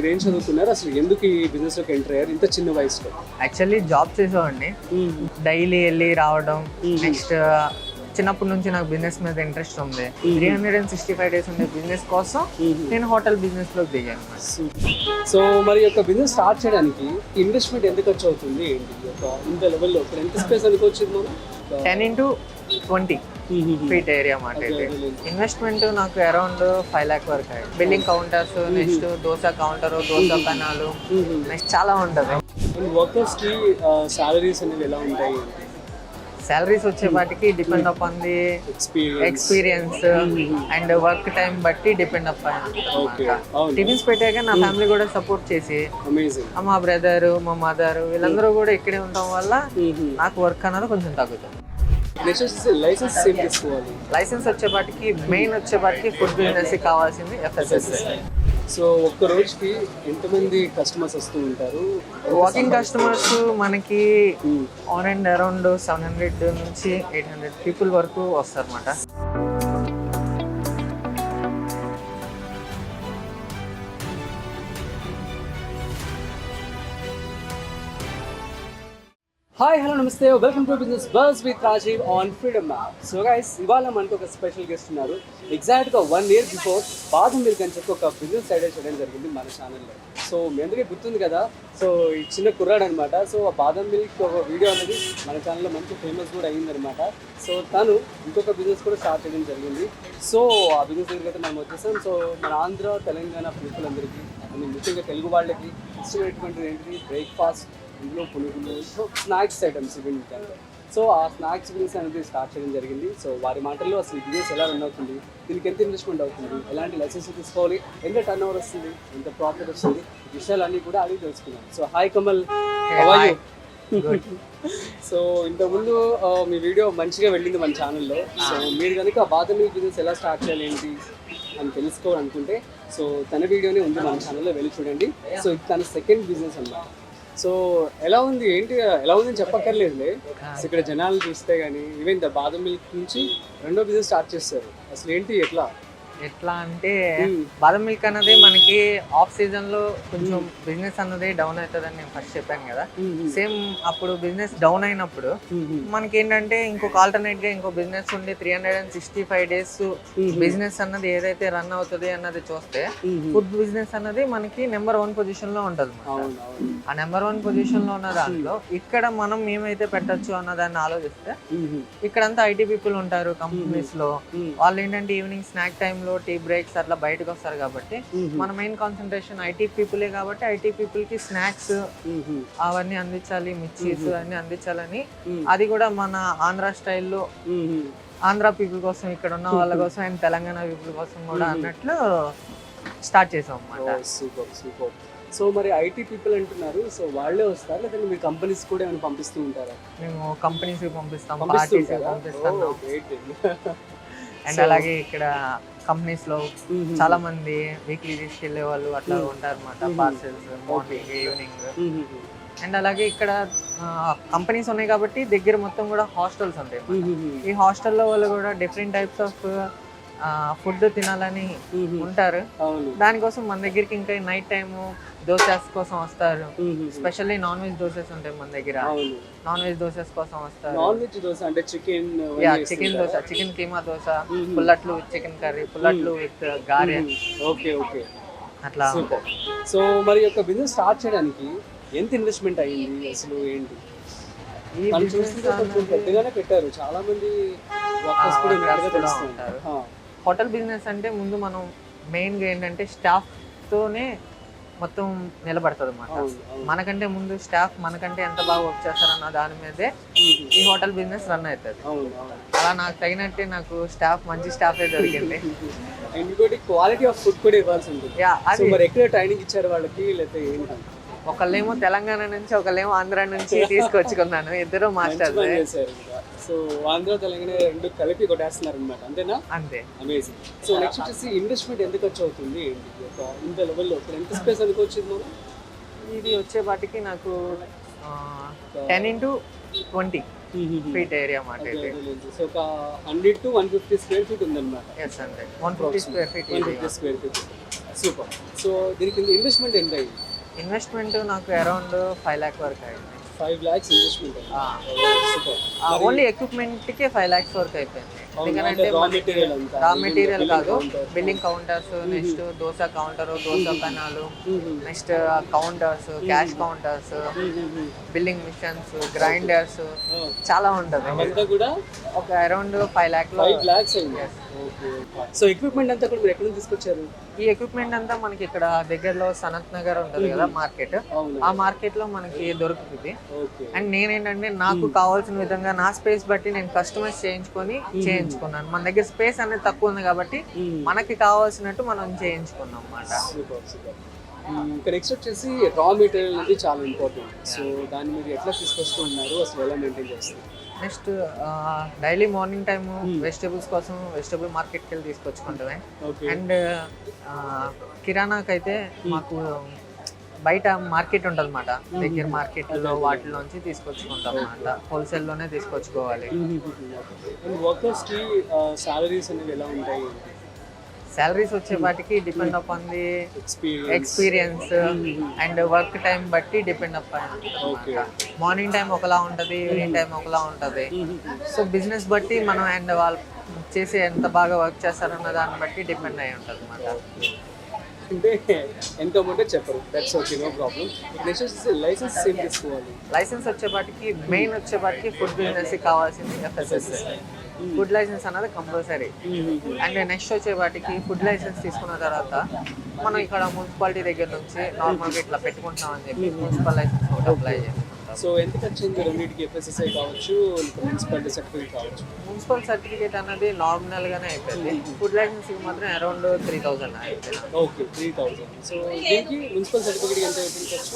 మీరు ఏం చదువుకున్నారు, అసలు ఎందుకు ఈ బిజినెస్ లోకి ఎంటర్ అయ్యారు ఇంత చిన్న వయసులో? యాక్చువల్లీ జాబ్ చేసేవాడిని, డైలీ వెళ్ళి రావడం. నెక్స్ట్ చిన్నప్పటి నుంచి నాకు బిజినెస్ మీద ఇంట్రెస్ట్ ఉంది. 365 days ఉండే బిజినెస్ కోసం నేను హోటల్ బిజినెస్ లోకి దిగాను. సో మరి యొక్క బిజినెస్ స్టార్ట్ చేయడానికి ఇన్వెస్ట్మెంట్ ఎంత ఖర్చు అవుతుంది ఏంటి? ఒక ఇంత లెవెల్లో ఎంత స్పేస్ అనుకోవచ్చు మనం? 10 into 20 ఫీట్ ఏరియా మాట. ఇన్వెస్ట్మెంట్ నాకు అరౌండ్ 5 lakh వరకు అయ్యింది. Building counters, next dosa counter, dosa పెనాలు, నెక్స్ట్ చాలా ఉంటుంది. వర్కర్స్ కి సాలరీస్ అనేవి ఎలా ఉంటాయి? సాలరీస్ వచ్చేపాటికి depend upon the experience and work time బట్టి డిపెండ్ అపాన్. టిఫిన్స్ పెట్టాక నా ఫ్యామిలీ కూడా సపోర్ట్ చేసి, మా బ్రదర్, మా మదర్ వీళ్ళందరూ కూడా ఇక్కడే ఉండటం వల్ల నాకు వర్క్ అన్నది కొంచెం తగ్గుతుంది. లైసెన్స్ వచ్చేపాటికి మెయిన్ వచ్చేపాటికి ఫుడ్ బిజినెస్ కావాల్సింది FSSAI. సో ఒక్క రోజుకి ఎంతమంది కస్టమర్స్ వస్తూ ఉంటారు? వాకింగ్ కస్టమర్స్ మనకి ఆన్ అండ్ అరౌండ్ 700 నుంచి 800 పీపుల్ వరకు వస్తారు అన్నమాట. Hi, hello, namaste, welcome to business buzz with Rajeev on freedom app. So guys, ఇవాళ మనకు ఒక స్పెషల్ గెస్ట్ ఉన్నారు. ఎగ్జాక్ట్గా 1 year బిఫోర్ బాదం మిల్క్ అని చెప్పి ఒక బిజినెస్ ఐడియా చేయడం జరిగింది మన ఛానల్లో. సో మీ అందరికీ గుర్తుంది కదా, సో ఈ చిన్న కుర్రాడు అనమాట. సో ఆ బాదం మిల్క్ ఒక వీడియో అనేది మన ఛానల్లో మంచి ఫేమస్ కూడా అయ్యిందనమాట. సో తను ఇంకొక బిజినెస్ కూడా స్టార్ట్ చేయడం జరిగింది. సో ఆ బిజినెస్ దగ్గరికి అయితే మనం వచ్చేసాం. సో మన ఆంధ్ర, తెలంగాణ పీపుల్ అందరికీ, ముఖ్యంగా తెలుగు వాళ్ళకి ఇష్టమైనటువంటిది ఏంటి? బ్రేక్ఫాస్ట్, ఇంట్లో పునుగులు, సో స్నాక్స్ ఐటమ్స్ ఇవన్నీ. సో ఆ స్నాక్స్ బిజినెస్ అనేది స్టార్ట్ చేయడం జరిగింది. సో వారి మాటల్లో అసలు బిజినెస్ ఎలా రన్ అవుతుంది, దీనికి ఎంత ఇన్వెస్ట్మెంట్ అవుతుంది, ఎలాంటి లైసెన్స్ తీసుకోవాలి, ఎంత టర్న్ ఓవర్ వస్తుంది, ఎంత ప్రాఫిట్ వస్తుంది, విషయాలన్నీ కూడా అడిగి తెలుసుకున్నాం. So hi Kamal, how are you? So ఇంతకుముందు మీ వీడియో మంచిగా వెళ్ళింది మన ఛానల్లో. సో మీరు కనుక బాదం మిల్క్ బిజినెస్ ఎలా స్టార్ట్ చేయాలి ఏంటి అని తెలుసుకోవాలనుకుంటే సో తన వీడియోనే ఉంది మన ఛానల్లో, వెళ్ళి చూడండి. సో ఇది తన సెకండ్ బిజినెస్ అన్నమాట. సో ఎలా ఉంది ఏంటి, ఎలా ఉందని చెప్పక్కర్లేదులే. సో ఇక్కడ జనాలు చూస్తే కానీ ఈవెన్ ద బాదం మిల్క్ నుంచి రెండో బిజినెస్ స్టార్ట్ చేస్తారు. అసలు ఏంటి, ఎట్లా అంటే బాదం మిల్క్ అన్నది మనకి ఆఫ్ సీజన్ లో కొంచెం బిజినెస్ అన్నది డౌన్ అవుతుందని నేను ఫస్ట్ చెప్పాను కదా. సేమ్ అప్పుడు బిజినెస్ డౌన్ అయినప్పుడు మనకి ఏంటంటే ఇంకొక ఆల్టర్నేట్ గా ఇంకో బిజినెస్ ఉండి 365 days బిజినెస్ అన్నది ఏదైతే రన్ అవుతుంది అన్నది చూస్తే ఫుడ్ బిజినెస్ అన్నది మనకి నెంబర్ 1 పొజిషన్ లో ఉంటుంది. ఆ నెంబర్ 1 పొజిషన్ లో ఉన్న దాంట్లో ఇక్కడ మనం ఏమైతే పెట్టచ్చు అన్న దాన్ని ఆలోచిస్తే ఇక్కడంతా ఐటీ పీపుల్ ఉంటారు కంపెనీస్ లో. వాళ్ళు ఏంటంటే evening snack time, tea breaks అట్లా బయటకు వస్తారు కాబట్టి మన మెయిన్ కాన్సన్ట్రేషన్ ఐటీ పీపులే కాబట్టి ఐటీ పీపుల్ కి స్నాక్స్ అవన్నీ అందించాలి, మిర్చీస్ అన్ని అందించాలని, అది కూడా మన ఆంధ్ర స్టైల్లో ఆంధ్ర పీపుల్ కోసం, ఇక్కడ ఉన్న వాళ్ళ కోసం అండ్ తెలంగాణ పీపుల్ కోసం కూడా అన్నట్లు స్టార్ట్ చేసాం అన్నమాట. సూపర్. సో మరి ఐటీ పీపుల్ అంటున్నారు, సో వాళ్ళే వస్తారు లేదంటే మీ కంపెనీస్ కూడా ఏమైనా పంపిస్తూ ఉంటారా? మేము కంపెనీస్ పంపిస్తాం, పార్టీస్ పంపిస్తాం. అండ్ అలాగే ఇక్కడ కంపెనీస్ లో చాలా మంది వీక్లీ తీసుకెళ్లే వాళ్ళు అట్లా ఉంటారు అన్నమాట. Parcels morning, evening. అండ్ అలాగే ఇక్కడ కంపెనీస్ ఉన్నాయి కాబట్టి దగ్గర మొత్తం కూడా హాస్టల్స్ ఉంటాయి. ఈ హాస్టల్లో వాళ్ళు కూడా డిఫరెంట్ టైప్స్ ఆఫ్ ఫుడ్ తినాలని ఉంటారు. దానికోసం మన దగ్గరికి ఇంకా నైట్ టైము దోసెస్ కోసం వస్తారు. స్పెషల్లీ నాన్ వెజ్ దోసెస్ ఉంటాయి మన దగ్గర. నాన్ వెజ్ దోసెస్ కోసం వస్తారు. నాన్ వెజ్ దోస అంటే చికెన్ దోస, చికెన్ కీమా దోస, పుల్లట్లు విత్ చికెన్ కర్రీ, పుల్లట్లు విత్ గారె. ఓకే అట్లా. సో మరి యొక్క బిజినెస్ స్టార్ట్ చేయడానికి ఎంత ఇన్వెస్ట్మెంట్ అయ్యింది, అసలు ఏంటి? ఈ బిజినెస్ పెద్దగానే పెట్టారు, చాలా మంది వర్కర్స్ కూడా ఉంటారు. హోటల్ బిజినెస్ అంటే ముందు మనం మెయిన్ గా ఏంటంటే స్టాఫ్ తోనే మొత్తం నిలబడుతుంది అన్నమాట. మనకంటే ముందు స్టాఫ్ మనకంటే ఎంత బాగా వర్క్ చేస్తారన్న దాని మీదే ఈ హోటల్ బిజినెస్ రన్ అవుతుంది. అలా నాకు తగినట్టే నాకు స్టాఫ్, మంచి స్టాఫే దొరికింది. ఇంకోటి క్వాలిటీ ఆఫ్ ఫుడ్ కూడా ఇవ్వాల్సి ఉంటుంది. మరి ఎక్కడ ట్రైనింగ్ ఇచ్చారు వాళ్ళకి, లేకపోతే ఏంటి? ఒకళ్ళేమో తెలంగాణ నుంచి, ఒకళ్ళేమో ఆంధ్ర నుంచి తీసుకొచ్చుకున్నాను. ఇద్దరు మాస్టర్స్. సో ఆంధ్ర, తెలంగాణ రెండు కలిపి కొట్టేస్తున్నారు అనమాట, అంతేనా? అంతే. అమేజింగ్. సో నెక్స్ట్ వచ్చేసి ఇన్వెస్ట్మెంట్ ఎంత ఖర్చు అవుతుంది ఏంటి? ఇంత లెవెల్లో ఎంత స్పేస్ అనుకోవచ్చు మనం? ఇది వచ్చేపాటికి నాకు 10 into 20 ఫీట్ ఏరియా మాట. సో ఒక 100 to 150 square feet ఉందన్నమాట. Yes, 150 square feet. 150 square feet. Super. So దీనికి ఇన్వెస్ట్మెంట్ ఎంత అయింది? ఇన్వెస్ట్మెంట్ నాకు అరౌండ్ 5 lakhs వరకు అయింది. 5 lakhs ఇన్వెస్ట్మెంట్ అయింది. సూపర్. ఓన్లీ ఎక్విప్మెంట్కే 5 lakhs వరకు అయిపోయింది. ఎందుకంటే రా మెటీరియల్ అంతా రా మెటీరియల్ కాదు, billing counters, next dosa counter, dosa పెనాలు, next counters, cash counters, billing machines, grinders, చాలా ఉంటుంది. అంతా కూడా ఒక అరౌండ్ 5 lakhs 5 lakhs అయింది. ఓకే. సో ఎక్విప్మెంట్ అంతా కూడా మీరు ఎక్కడ నుంచి తీసుకొచ్చారు? ఈ ఎక్విప్మెంట్ అంతా మనకి ఇక్కడ దగ్గరలో సనత్ నగర్ ఉంటుంది కదా మార్కెట్, అవును. ఆ మార్కెట్ లో మనకి దొరుకుతుంది. ఓకే. అండ్ నేనేంటంటే నాకు కావాల్సిన విధంగా నా స్పేస్ బట్టి నేను కస్టమైజ్ చేయించుకున్నాను. మన దగ్గర స్పేస్ అనేది తక్కువ ఉంది కాబట్టి మనకి కావాల్సినట్టు మనం చేయించుకున్నాం అన్నమాట. Super super. ఇంకా నెక్స్ట్ వచ్చేసి రా మెటీరియల్ అనేది చాలా ఇంపార్టెంట్. సో దాన్ని మీరు ఎట్లా తీసుకొస్తూ ఉన్నారు, అసలు ఎలా మెయింటైన్ చేస్తారు? Next daily morning time vegetables కోసం వెజిటేబుల్ మార్కెట్కి వెళ్ళి తీసుకొచ్చుకుంటామే. ఓకే. అండ్ కిరాణాకి అయితే మాకు బయట మార్కెట్ ఉంటుంది అన్నమాట, దగ్గర మార్కెట్లో వాటిలోంచి తీసుకొచ్చుకుంటాం అన్నమాట. హోల్సేల్లోనే తీసుకొచ్చుకోవాలి. అండ్ వర్కర్స్కి సాలరీస్ అనేవి ఎలా ఉంటాయి? సాలరీస్ వచ్చే వాటికి depend upon the experience and work time బట్టి డిపెండ్ అపాన్. మార్నింగ్ టైం ఒకలా ఉంటుంది, ఈవినింగ్ టైం ఒకలా ఉంటుంది. సో బిజినెస్ బట్టి మనం అండ్ వాళ్ళు చేసి ఎంత బాగా వర్క్ చేస్తారన్న దాన్ని బట్టి డిపెండ్ అయి ఉంటుంది అన్నమాట. అంటే ఇన్కమ్ ఉంటే చెప్పరు, that's okay, no problem. Next వచ్చేసి లైసెన్స్ ఏం తీసుకోవాలి? లైసెన్స్ వచ్చేపాటికి మెయిన్ వచ్చేపాటికి ఫుడ్ బిజినెస్ కావాల్సింది FSSAI. ఫుడ్ లైసెన్స్ అన్నది కంపల్సరీ. అండ్ నెక్స్ట్ వచ్చే వాటికి ఫుడ్ లైసెన్స్ తీసుకున్న తర్వాత మనం ఇక్కడ మున్సిపాలిటీ దగ్గర నుంచి నార్మల్గా ఇట్లా పెట్టుకుంటామని చెప్పి మున్సిపల్ లైసెన్స్ కూడా అప్లై చేసుకుంటాం. సో ఎంత ఖర్చు అయింది రెండింటికి? FSSAI కావచ్చు, మున్సిపాలిటీ సర్టిఫికేట్ కావచ్చు. మున్సిపల్ సర్టిఫికేట్ అన్నది నార్మల్గానే అయిపోయింది. ఫుడ్ లైసెన్స్కి మాత్రం అరౌండ్ 3,000 అయిపోయింది. ఓకే, 3,000. సో దీనికి మున్సిపల్ సర్టిఫికేట్ ఎంత అయిపోయింది ఖర్చు?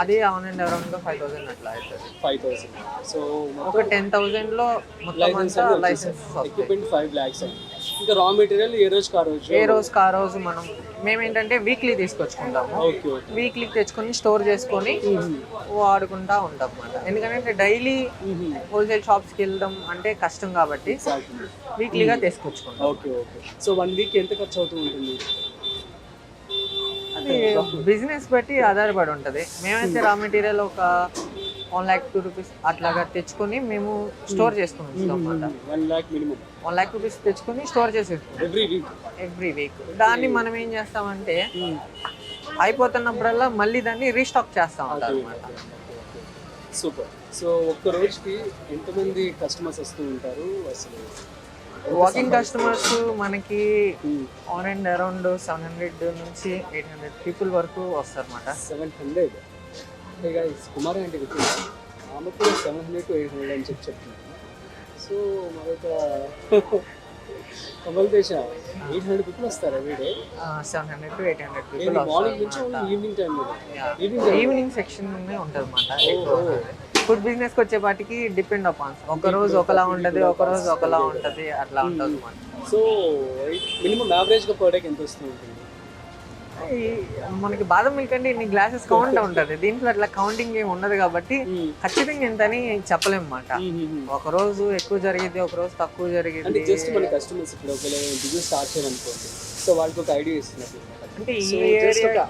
అది ఆన్ అండ్ అరౌండ్ 5,000 అట్లా అవుతుంది. 5,000. సో ఒక 10,000లో మొత్తం అంతా లైసెన్స్ ఎక్విప్మెంట్ 5 lakhs అయింది. ఇంకా రా మెటీరియల్ ఏ రోజుకి ఆ రోజు మనం మేమేంటంటే వీక్లీ తీసుకొచ్చుకుంటాము. ఓకే. వీక్లీ తెచ్చుకొని స్టోర్ చేసుకొని వాడుకుంటా ఉంటాం అన్నమాట. ఎందుకంటే డైలీ హోల్సేల్ షాప్స్కి వెళ్ళడం అంటే కష్టం కాబట్టి వీక్లీగా తీసుకొచ్చుకుంటాం. Okay okay. సో 1 week ఎంత ఖర్చు అవుతూ ఉంటుంది? అది బిజినెస్ బట్టి ఆధారపడి ఉంటుంది. మేమైతే రా మెటీరియల్ ఒక 1 lakh 2 rupees అట్లాగా తెచ్చుకొని మేము స్టోర్ చేసుకుని ఉంచుతాం అన్నమాట. 1 lakh మినిమం. 1 lakh rupees తెచ్చుకొని స్టోర్ చేసేస్తాం ఎవ్రీ వీక్. దాన్ని మనం ఏం చేస్తామంటే అయిపోతున్నప్పుడల్లా మళ్ళీ దాన్ని రీస్టాక్ చేస్తాం అన్నమాట. సూపర్. సో ఒక్క రోజుకి ఎంతమంది కస్టమర్స్ వస్తూ ఉంటారు అసలు? వాకింగ్ కస్టమర్స్ మనకి ఆన్ అండ్ అరౌండ్ 700 నుంచి 800 పీపుల్ వరకు వస్తారు అన్నమాట. 700. కుమార్ అంటే ఆమె కూడా 700 to 800 అని చెప్తున్నాను. సో మరొక కమల్ దేశ 800 పీపుల్ వస్తారు ఎవ్రీడే. 700 to 800 పీపుల్ మార్నింగ్ నుంచి ఈవినింగ్ టైం. ఈవినింగ్ సెక్షన్ ఉంటుంది అన్నమాట. ఫుడ్ బిజినెస్కి వచ్చేపాటికి డిపెండ్ అపాన్ ఒక రోజు ఒకలా ఉంటుంది, ఒక రోజు ఒకలా ఉంటుంది, అట్లా ఉంటుంది అన్నమాట. సో మినిమం యావరేజ్గా పర్ డేకి ఎంత వస్తూ ఉంటుంది? మనకి బాదం మిల్క్ అంటే ఇన్ని గ్లాసెస్ కౌంట్ ఉంటుంది. దీంట్లో అట్లా కౌంటింగ్ ఏమి ఉండదు కాబట్టి ఖచ్చితంగా ఎంత అని చెప్పలేము అన్నమాట. ఒక రోజు ఎక్కువ జరిగింది, ఒక రోజు తక్కువ జరిగింది. జస్ట్ మన కస్టమర్స్ ఇప్పుడు ఒకవేళ బిజినెస్ స్టార్ట్ చేయాలనుకోండి, సో వాళ్ళకి ఒక ఐడియా ఇస్తున్నట్టు అంటే ఈ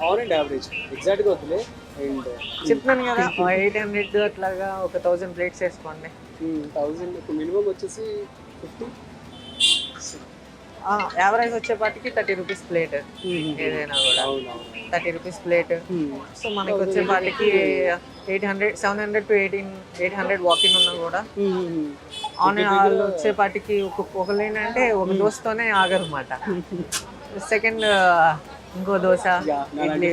ఆన్ అండ్ యావరేజ్ ఎగ్జాక్ట్గా వద్దులే. అండ్ చెప్తున్నాను కదా 800 అట్లాగా ఒక 1000 ప్లేట్స్ వేసుకోండి. 1000 మినిమం వచ్చేసి 50. యావరేజ్ వచ్చేపాటికి 30 rupees ప్లేట్ ఏదైనా కూడా 30 rupees ప్లేట్. సో మనకి వచ్చేపాటికి 700 to 800 వాకింగ్ ఉన్నా కూడా ఆన్ వాళ్ళు వచ్చేపాటికి ఒకళ్ళు ఏంటంటే ఒక దోశతోనే ఆగరు అన్నమాట. సెకండ్ ఇంకో దోశ, ఇడ్లీ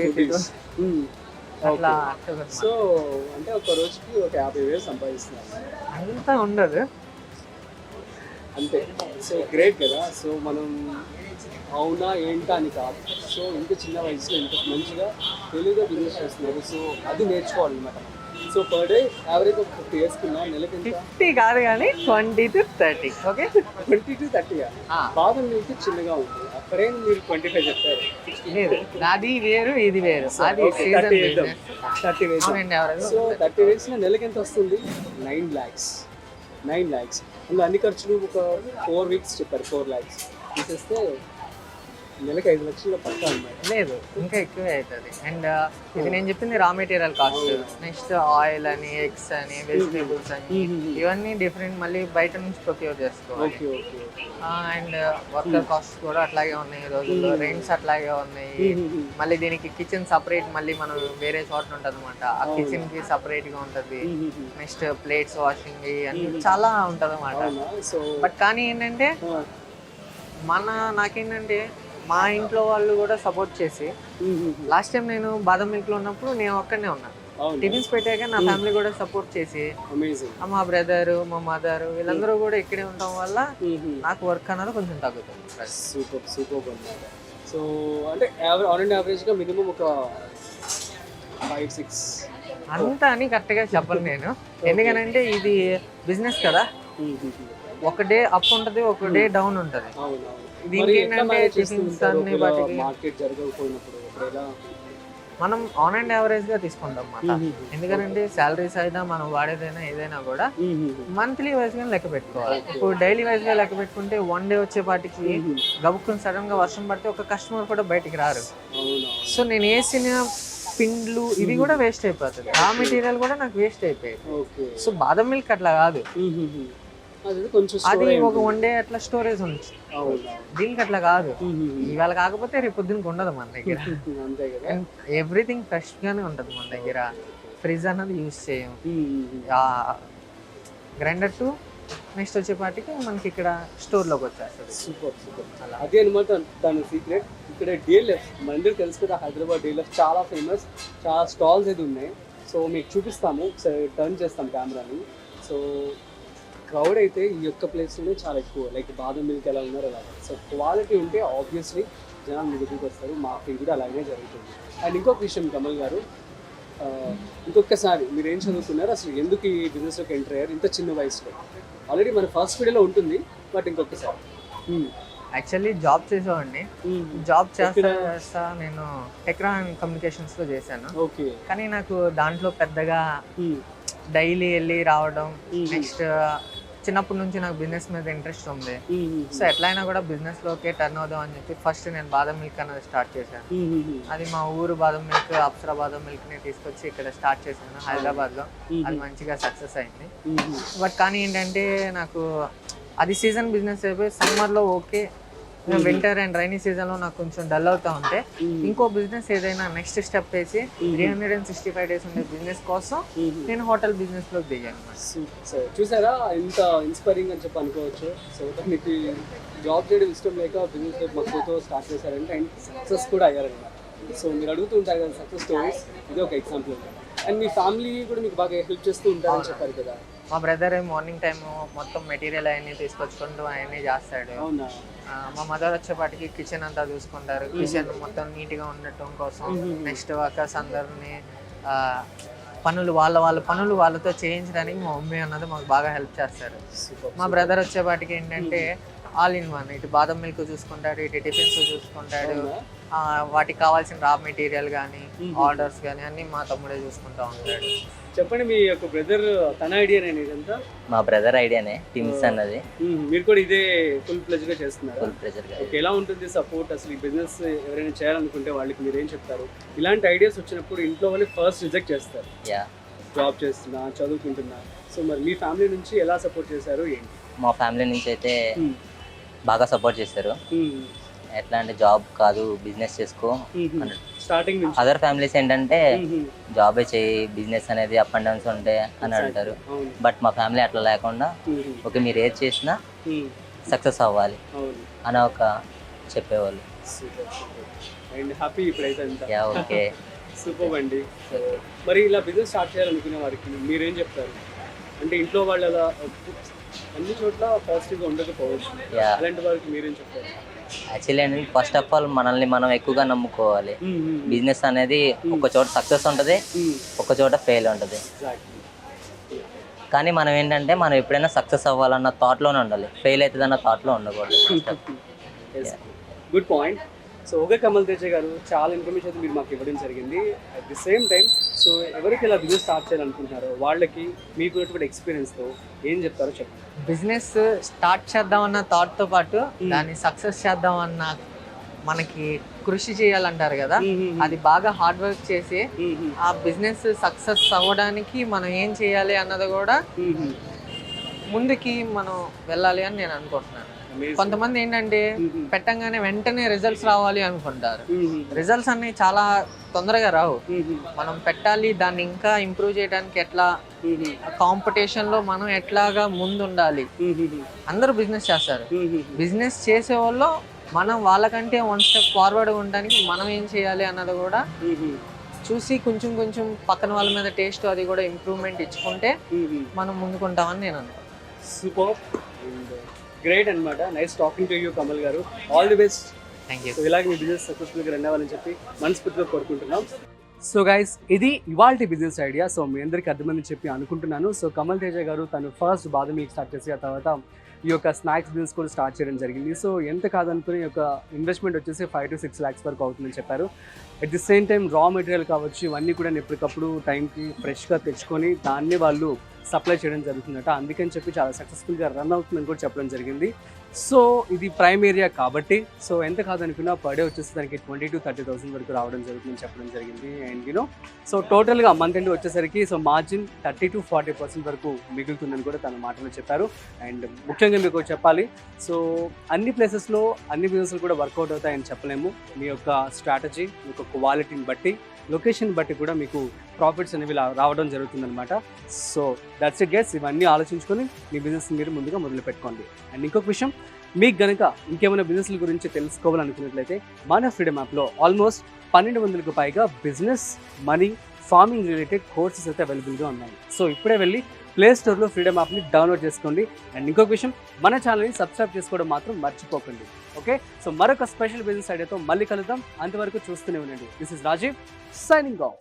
అట్లా. సో అంటే ఒక రోజుకి ఒక 50,000 సంపాదిస్తున్నారు. అంతా ఉండదు అంతే. సో గ్రేట్ కదా. సో మనం అవునా ఏంటా అని కాదు, సో ఇంత చిన్న వయసులో ఇంత మంచిగా తెలుగుగా బిజినెస్ చేస్తున్నారు. సో అది నేర్చుకోవాలన్నమాట. సో పర్ డే యావరేజ్ ఒక 50 వేసుకున్నా నెలకి 50 కాదు కానీ 20 to 30. Okay, 20 to 30. బాదం మిల్క్ చిన్నగా ఉంది, అక్కడే మీరు 25 చెప్పారు. లేదు, అది వేరు ఇది వేరు. అది 30 వేసాం. సో 30 వేసిన నెలకి ఎంత వస్తుంది? 9 lakhs. అందులో అన్ని ఖర్చులు ఒక 4 weeks చెప్పారు. 4 lakhs తీసేస్తే నెలకి 5 లక్షలు పక్కా అన్నమాట. లేదు, ఇంకా ఎక్కువే అవుతుంది. అండ్ ఇది నేను చెప్పింది raw material cost. Next oil అని, ఎగ్స్ అని, వెజిటేబుల్స్ అని, ఇవన్నీ డిఫరెంట్ మళ్ళీ బయట నుంచి ప్రొక్యూర్ చేసుకోవాలి. Okay okay. And worker cost కూడా అట్లాగే ఉన్నాయి ఈ రోజుల్లో, రెంట్స్ అట్లాగే ఉన్నాయి. మళ్ళీ దీనికి కిచెన్ సపరేట్, మళ్ళీ మనం వేరే చోట ఉంటుంది అనమాట. ఆ కిచెన్ కి సపరేట్ గా ఉంటది. నెక్స్ట్ ప్లేట్స్ వాషింగ్ అన్ని చాలా ఉంటది అనమాట. సో బట్ కానీ ఏంటంటే నాకేంటంటే మా ఇంట్లో వాళ్ళు కూడా సపోర్ట్ చేసి, లాస్ట్ టైం నేను బాదం మిల్క్ లో ఉన్నప్పుడు నేను ఒక్కడనే ఉన్నా. టిఫిన్స్ పెట్టాక నా ఫ్యామిలీ కూడా సపోర్ట్ చేసి, మా బ్రదర్, మా మదర్ వీళ్ళందరూ కూడా ఇక్కడే ఉండటం వల్ల నాకు వర్క్ అన్నది కొంచెం తగ్గుతుంది. సూపర్ సూపర్ అన్నమాట. సో అంటే ఆన్ అండ్ యావరేజ్ గా మినిమం ఒక 5-6 అంతా అని కరెక్ట్ గా చెప్పను నేను, ఎందుకనంటే ఇది బిజినెస్ కదా. ఒక డే అప్ ఉంటది, ఒక డే డౌన్ ఉంటది. దీనికి ఏంటంటే టిఫిన్స్ అన్ని వాటికి మనం ఆన్ అండ్ యావరేజ్ గా తీసుకుంటాం అన్నమాట. ఎందుకంటే శాలరీస్ అయినా మనం వాడేదైనా ఏదైనా కూడా మంత్లీ వైజ్ గా లెక్క పెట్టుకోవాలి. ఇప్పుడు డైలీ వైజ్ గా లెక్క పెట్టుకుంటే వన్ డే వచ్చేపాటికి గబుక్కుని సడన్ గా వర్షం పడితే ఒక కస్టమర్ కూడా బయటికి రారు. సో నేను వేసిన పిండ్లు ఇవి కూడా వేస్ట్ అయిపోతుంది, రా మెటీరియల్ కూడా నాకు వేస్ట్ అయిపోయింది. సో బాదం మిల్క్ అట్లా కాదు, అది ఒక వన్ డే అట్లా స్టోరేజ్ ఉంది. దీనికి అట్లా కాదు, ఇవాళ కాకపోతే రేపు పొద్దునకి ఉండదు మన దగ్గర. ఎవ్రీథింగ్ ఫ్రెష్ గానే ఉంటది మన దగ్గర. ఫ్రిడ్జ్ అన్నది యూజ్ చేయం. గ్రైండర్ టు నెక్స్ట్ వచ్చేపాటికి మనకి ఇక్కడ స్టోర్ లోకి వచ్చేస్తుంది. Super super. అదే అనమాట దాని సీక్రెట్. ఇక్కడ DLF మందిర్ తెలుసు కదా, హైదరాబాద్ DLF చాలా ఫేమస్, చాలా స్టాల్స్ అయితే ఉన్నాయి. సో మీకు చూపిస్తాము, ఒకసారి టర్న్ చేస్తాం కెమెరాని. సో క్రౌడ్ అయితే ఈ యొక్క ప్లేస్లోనే చాలా ఎక్కువ, లైక్ బాదం మిల్క్ ఎలా ఉన్నారు అలాగే. సో క్వాలిటీ ఉంటే ఆబ్వియస్లీ జనాలు మీ దగ్గరికి వస్తారు. మాకు కూడా అలాగే జరుగుతుంది. అండ్ ఇంకొక విషయం కమల్ గారు, ఇంకొకసారి మీరు ఏం చదువుకున్నారు, అసలు ఎందుకు ఈ బిజినెస్లోకి ఎంటర్ అయ్యారు ఇంత చిన్న వయసులో? ఆల్రెడీ మన ఫస్ట్ వీడియోలో ఉంటుంది, బట్ ఇంకొకసారి. యాక్చువల్లీ జాబ్ చేసేవాడిని. జాబ్ చేస్తా నేను టెక్రా అండ్ కమ్యూనికేషన్స్ లో చేశాను. ఓకే. కానీ నాకు దాంట్లో పెద్దగా డైలీ వెళ్ళి రావడం, నెక్స్ట్ చిన్నప్పటి నుంచి నాకు బిజినెస్ మీద ఇంట్రెస్ట్ ఉంది. సో ఎట్లయినా కూడా బిజినెస్ లోకే టర్న్ అవుదాం అని చెప్పి ఫస్ట్ నేను బాదం మిల్క్ అనేది స్టార్ట్ చేశాను. అది మా ఊరు బాదం మిల్క్, అప్సరా బాదం మిల్క్ ని తీసుకొచ్చి ఇక్కడ స్టార్ట్ చేశాను హైదరాబాద్ లో. అది మంచిగా సక్సెస్ అయింది. బట్ కానీ ఏంటంటే నాకు అది సీజన్ బిజినెస్ అయిపోయి సమ్మర్ లో okay, winter and rainy season లో నాకు కొంచెం డల్ అవుతా ఉంటే ఇంకో బిజినెస్ ఏదైనా నెక్స్ట్ స్టెప్ వేసి 365 days ఉండే బిజినెస్ కోసం నేను హోటల్ బిజినెస్ లోకి దిగాను. చూసారా ఎంత ఇన్స్పైరింగ్ అని చెప్పి అనుకోవచ్చు. సో మీకు జాబ్ చేయడం ఇష్టం లేక బిజినెస్ మక్కువతో స్టార్ట్ చేశారంటే అండ్ సక్సెస్ కూడా అయ్యారనమాట. సో మీరు అడుగుతూ ఉంటారు కదా సక్సెస్ స్టోరీస్, ఇది ఒక ఎగ్జాంపుల్. అండ్ మీ ఫ్యామిలీ కూడా మీకు బాగా హెల్ప్ చేస్తూ ఉంటారని చెప్పారు కదా. మా బ్రదర్ మార్నింగ్ టైం మొత్తం మెటీరియల్ అవన్నీ తీసుకొచ్చుకుంటూ అవన్నీ చేస్తాడు. మా మదర్ వచ్చేపాటికి కిచెన్ అంతా చూసుకుంటారు, కిచెన్ మొత్తం నీట్ గా ఉండటం కోసం. నెక్స్ట్ వర్కర్స్ అందరినీ పనులు వాళ్ళ పనులు వాళ్ళతో చేయించడానికి మా మమ్మీ అన్నది మాకు బాగా హెల్ప్ చేస్తారు. మా బ్రదర్ వచ్చేపాటికి ఏంటంటే ఆల్ ఇన్ వన్, ఇటు బాదం మిల్క్ చూసుకుంటాడు, ఇటు టిఫిన్స్ చూసుకుంటాడు, వాటికి కావాల్సిన రా మెటీరియల్ కానీ ఆర్డర్స్ కానీ అన్ని మా తమ్ముడే చూసుకుంటా ఉంటాడు. చెప్పండి, మీ యొక్క బ్రదర్ తన ఐడియానే ఇదంతా? మా బ్రదర్ ఐడియానే టిమ్స్ అన్నది. మీరు కూడా ఇదే ఫుల్ ప్లెజర్ గా చేస్తున్నారు? ఫుల్ ప్లెజర్ గా. ఓకే. ఎలా ఉంటుంది సపోర్ట్ అసలు? ఈ బిజినెస్ ఎవరైనా చేయాలనుకుంటే వాళ్ళకి మీరు ఏం చెప్తారు? ఇలాంటి ఐడియాస్ వచ్చినప్పుడు ఇంట్లో వాళ్ళు ఫస్ట్ రిజెక్ట్ చేస్తారు, జాబ్ చేస్తున్నా, చదువుకుంటున్నా. సో మరి మీ ఫ్యామిలీ నుంచి ఎలా సపోర్ట్ చేశారు ఏంటి? మా ఫ్యామిలీ నుంచి అయితే బాగా సపోర్ట్ చేశారు. ఎట్లా అంటే జాబ్ కాదు బిజినెస్ చేసుకో స్టార్టింగ్ నుంచి. అదర్ ఫ్యామిలీస్ ఏంటంటే జాబే చేయి, బిజినెస్ అనేది అప్ అండ్ డౌన్స్ ఉంటాయి అని అంటారు. బట్ మా ఫ్యామిలీ అట్లా లేకుండా ఓకే మీరు ఏది చేసినా సక్సెస్ అవ్వాలి అని ఒక చెప్పేవాళ్ళు. అండ్ హ్యాపీ ఇప్పుడైతే అంతా. ఓకే సూపర్ అండి. మరి ఇలా బిజినెస్ స్టార్ట్ చేయాలనుకునే వారికి మీరేం చెప్తారు? అంటే ఇంట్లో వాళ్ళు అలా అన్ని చోట్ల పాజిటివ్గా ఉండకపోవచ్చు, అలాంటి వారికి మీరేం చెప్తారు? యాక్చువల్లీ ఏంటంటే ఫస్ట్ ఆఫ్ ఆల్ మనల్ని మనం ఎక్కువగా నమ్ముకోవాలి. బిజినెస్ అనేది ఒక చోట సక్సెస్ ఉంటుంది, ఒక చోట ఫెయిల్ ఉంటుంది. కానీ మనం ఏంటంటే మనం ఎప్పుడైనా సక్సెస్ అవ్వాలన్న థాట్లోనే ఉండాలి, ఫెయిల్ అవుతుంది అన్న థాట్లో ఉండకూడదు. Good point. So okay Kamal Teja గారు, చాలా ఇన్ఫర్మేషన్ అయితే మీరు మాకు ఇవ్వడం జరిగింది. At the same time so ఎవరికి ఇలా బిజినెస్ స్టార్ట్ చేయాలనుకుంటున్నారో వాళ్ళకి మీకు ఉన్నటువంటి ఎక్స్పీరియన్స్తో ఏం చెప్తారో చెప్పండి. బిజినెస్ స్టార్ట్ చేద్దామన్న థాట్తో పాటు దాన్ని సక్సెస్ చేద్దామన్న మనకి కృషి చేయాలంటారు కదా, అది బాగా హార్డ్ వర్క్ చేసి ఆ బిజినెస్ సక్సెస్ అవ్వడానికి మనం ఏం చేయాలి అన్నది కూడా ముందుకి మనం వెళ్ళాలి అని నేను అనుకుంటున్నాను. కొంతమంది ఏంటంటే పెట్టంగానే వెంటనే రిజల్ట్స్ రావాలి అనుకుంటారు. రిజల్ట్స్ అన్ని చాలా తొందరగా రావు. మనం పెట్టాలి, దాన్ని ఇంకా ఇంప్రూవ్ చేయడానికి ఎట్లా, కాంపిటీషన్ లో మనం ఎట్లాగా ముందు ఉండాలి. అందరూ బిజినెస్ చేస్తారు, బిజినెస్ చేసే వాళ్ళు మనం వాళ్ళకంటే 1 స్టెప్ ఫార్వర్డ్ ఉండడానికి మనం ఏం చేయాలి అన్నది కూడా చూసి కొంచెం కొంచెం పక్కన వాళ్ళ మీద టేస్ట్ అది కూడా ఇంప్రూవ్మెంట్ ఇచ్చుకుంటే మనం ముందుకుంటామని నేను అనుకుంటాను. సూపర్ అండ్ గ్రేట్ అన్నమాట. Nice talking to you Kamal garu. All the best. Thank you. So ఇలాగే మీ బిజినెస్ సక్సెస్ఫుల్గా రన్ అవ్వాలని చెప్పి మనస్ఫూర్తిగా కోరుకుంటున్నాం. సో గైస్, ఇది ఇవాల్టి బిజినెస్ ఐడియా. సో మీ అందరికీ అర్థమని చెప్పి అనుకుంటున్నాను. సో కమల్ తేజ గారు తను ఫస్ట్ బాదం మిల్క్ స్టార్ట్ చేసి ఆ తర్వాత ఈ యొక్క స్నాక్స్ బిజినెస్ కూడా స్టార్ట్ చేయడం జరిగింది. సో ఎంత కాదనుకుని ఈ యొక్క ఇన్వెస్ట్మెంట్ వచ్చేసి 5 to 6 lakhs వరకు అవుతుందని చెప్పారు. At the same time raw material కావచ్చు, ఇవన్నీ కూడా ఎప్పటికప్పుడు టైంకి ఫ్రెష్గా తెచ్చుకొని దాన్ని వాళ్ళు సప్లై చేయడం జరుగుతుందట. అందుకని చెప్పి చాలా సక్సెస్ఫుల్గా రన్ అవుతుందని కూడా చెప్పడం జరిగింది. సో ఇది ప్రైమ్ ఏరియా కాబట్టి సో ఎంత కాదనుకున్నా పర్ డే వచ్చేసి దానికి 20 to 30,000 వరకు రావడం జరుగుతుందని చెప్పడం జరిగింది. అండ్ సో టోటల్గా మంత్ ఎండ్ వచ్చేసరికి సో మార్జిన్ 30 to 40% వరకు మిగులుతుందని కూడా తన మాటలో చెప్పారు. అండ్ ముఖ్యంగా మీకు చెప్పాలి, సో అన్ని ప్లేసెస్లో అన్ని బిజినెస్లు కూడా వర్కౌట్ అవుతాయని చెప్పలేము. మీ యొక్క స్ట్రాటజీ, మీ యొక్క క్వాలిటీని బట్టి, లొకేషన్ బట్టి కూడా మీకు ప్రాఫిట్స్ అనేవి రావడం జరుగుతుందన్నమాట. So that's it guys. ఇవన్నీ ఆలోచించుకొని మీ బిజినెస్ మీరు ముందుగా మొదలు పెట్టుకోండి. అండ్ ఇంకొక విషయం, మీకు గనుక ఇంకేమైనా బిజినెస్ల గురించి తెలుసుకోవాలనుకున్నట్లయితే మన ఫ్రీడమ్ యాప్లో ఆల్మోస్ట్ 1200కు పైగా business, money, farming related courses అయితే అవైలబుల్గా ఉన్నాయి. సో ఇప్పుడే వెళ్ళి ప్లే స్టోర్లో ఫ్రీడమ్ యాప్ని డౌన్లోడ్ చేసుకోండి. అండ్ ఇంకొక విషయం, మన ఛానల్ని సబ్స్క్రైబ్ చేసుకోవడం మాత్రం మర్చిపోకండి. ఓకే, సో మరొక స్పెషల్ బిజినెస్ ఐడియాతో మళ్ళీ కలుద్దాం. అంతవరకు చూస్తూనే ఉండండి. This is Rajeev signing of.